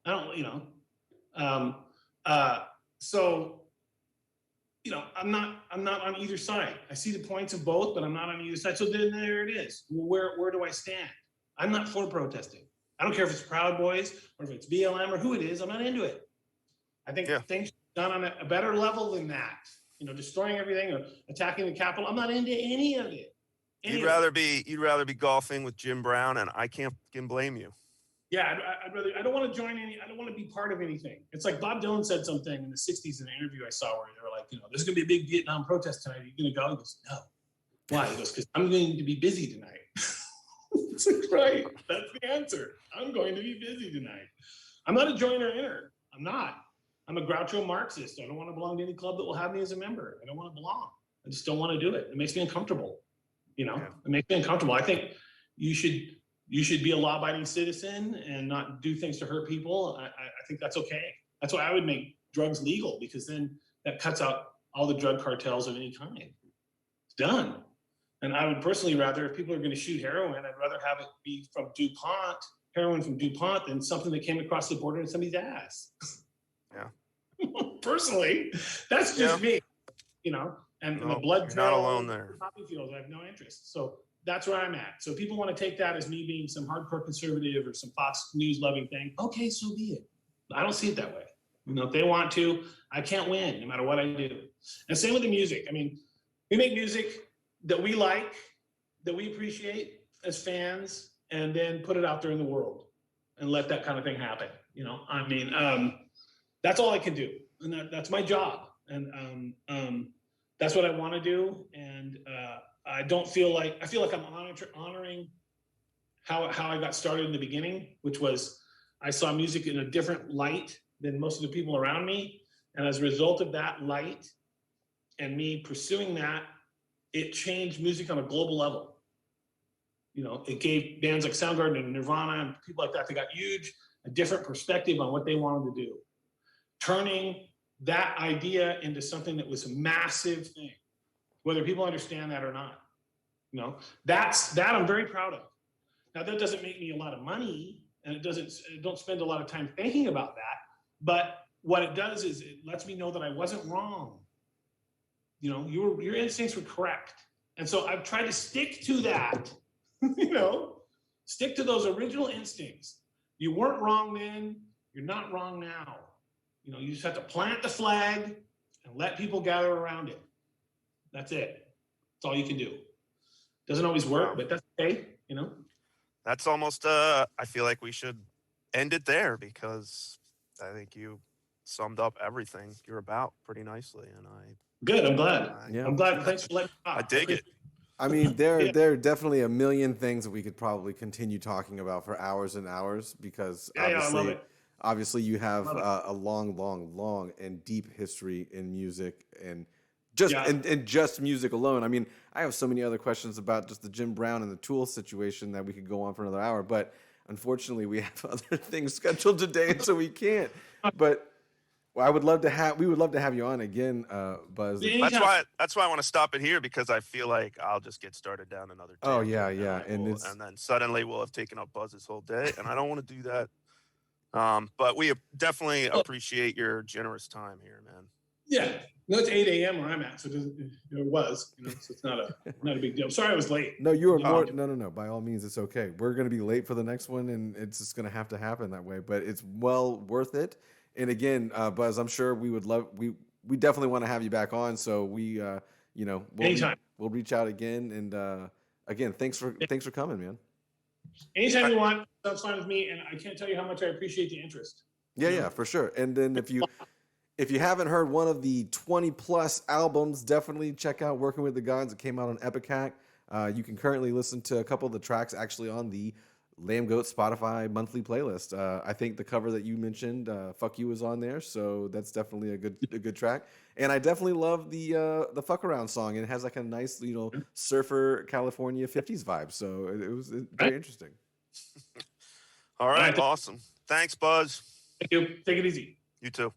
I don't, you know. So I'm not on either side. I see the points of both, but I'm not on either side. So then there it is. Well, where do I stand? I'm not for protesting. I don't care if it's Proud Boys or if it's BLM or who it is. I'm not into it. I think things should be done on a better level than that. Destroying everything or attacking the Capitol. I'm not into any of it. You'd rather be golfing with Jim Brown, and I can't blame you. Yeah, I'd rather. I don't want to join any. I don't want to be part of anything. It's like Bob Dylan said something in the '60s in an interview I saw where they were like, there's going to be a big Vietnam protest tonight. Are you going to go? He goes, no. Why? He goes, because I'm going to be busy tonight. It's like, right. That's the answer. I'm going to be busy tonight. I'm not a joiner-inner. I'm not. I'm a Groucho Marxist. I don't want to belong to any club that will have me as a member. I don't want to belong. I just don't want to do it. It makes me uncomfortable. It makes me uncomfortable. I think you should be a law-abiding citizen and not do things to hurt people. I think that's okay. That's why I would make drugs legal, because then that cuts out all the drug cartels of any kind. It's done. And I would personally rather, if people are going to shoot heroin, I'd rather have it be from DuPont, heroin from DuPont, than something that came across the border in somebody's ass. Yeah. Personally, that's just me, and the blood you're trail, not alone there. poppy fields, I have no interest. So that's where I'm at. So people want to take that as me being some hardcore conservative or some Fox News loving thing. Okay, so be it. I don't see it that way. If they want to, I can't win no matter what I do. And same with the music. I mean, we make music that we like, that we appreciate as fans, and then put it out there in the world and let that kind of thing happen. That's all I can do. And that's my job. And that's what I want to do. And I feel like I'm honoring how I got started in the beginning, which was I saw music in a different light than most of the people around me. And as a result of that light and me pursuing that, it changed music on a global level. It gave bands like Soundgarden and Nirvana and people like that got a different perspective on what they wanted to do. Turning that idea into something that was a massive thing, whether people understand that or not. That I'm very proud of. Now, that doesn't make me a lot of money, and I don't spend a lot of time thinking about that. But what it does is it lets me know that I wasn't wrong. Your instincts were correct. And so I've tried to stick to that, stick to those original instincts. You weren't wrong then, you're not wrong now. You just have to plant the flag and let people gather around it. That's it. That's all you can do. Doesn't always work, but that's okay, That's almost, I feel like we should end it there, because I think you summed up everything you're about pretty nicely. And Good. I'm glad. I'm glad. Thanks for letting me talk. I dig it. I mean, there are definitely a million things that we could probably continue talking about for hours and hours, because I love it. Obviously you have a long and deep history in music and just music alone. I mean, I have so many other questions about just the Jim Brown and the Tool situation that we could go on for another hour, but unfortunately we have other things scheduled today, so we can't. But we would love to have you on again, Buzz. That's why I want to stop it here, because I feel like I'll just get started down another tangent. Oh yeah. And then suddenly we'll have taken up Buzz's whole day, and I don't want to do that. But we definitely appreciate your generous time here, man. Yeah. No, it's 8 a.m. where I'm at, so it was, so it's not a big deal. Sorry I was late. No, you were more. No. By all means, it's okay. We're going to be late for the next one, and it's just going to have to happen that way. But it's well worth it. And again, Buzz, I'm sure we definitely want to have you back on. So anytime we'll reach out again. And again, thanks for coming, man. Anytime you want, that's fine with me. And I can't tell you how much I appreciate the interest. Yeah, for sure. And then if you haven't heard one of the 20 plus albums, definitely check out Working with the Gods. It came out on Ipecac. You can currently listen to a couple of the tracks actually on the Lambgoat Spotify monthly playlist. I think the cover that you mentioned, "Fuck You," is on there, so that's definitely a good track. And I definitely love the "Fuck Around" song. It has like a nice surfer California 50s vibe. So it was very interesting. All right, awesome. Thanks, Buzz. Thank you. Take it easy. You too.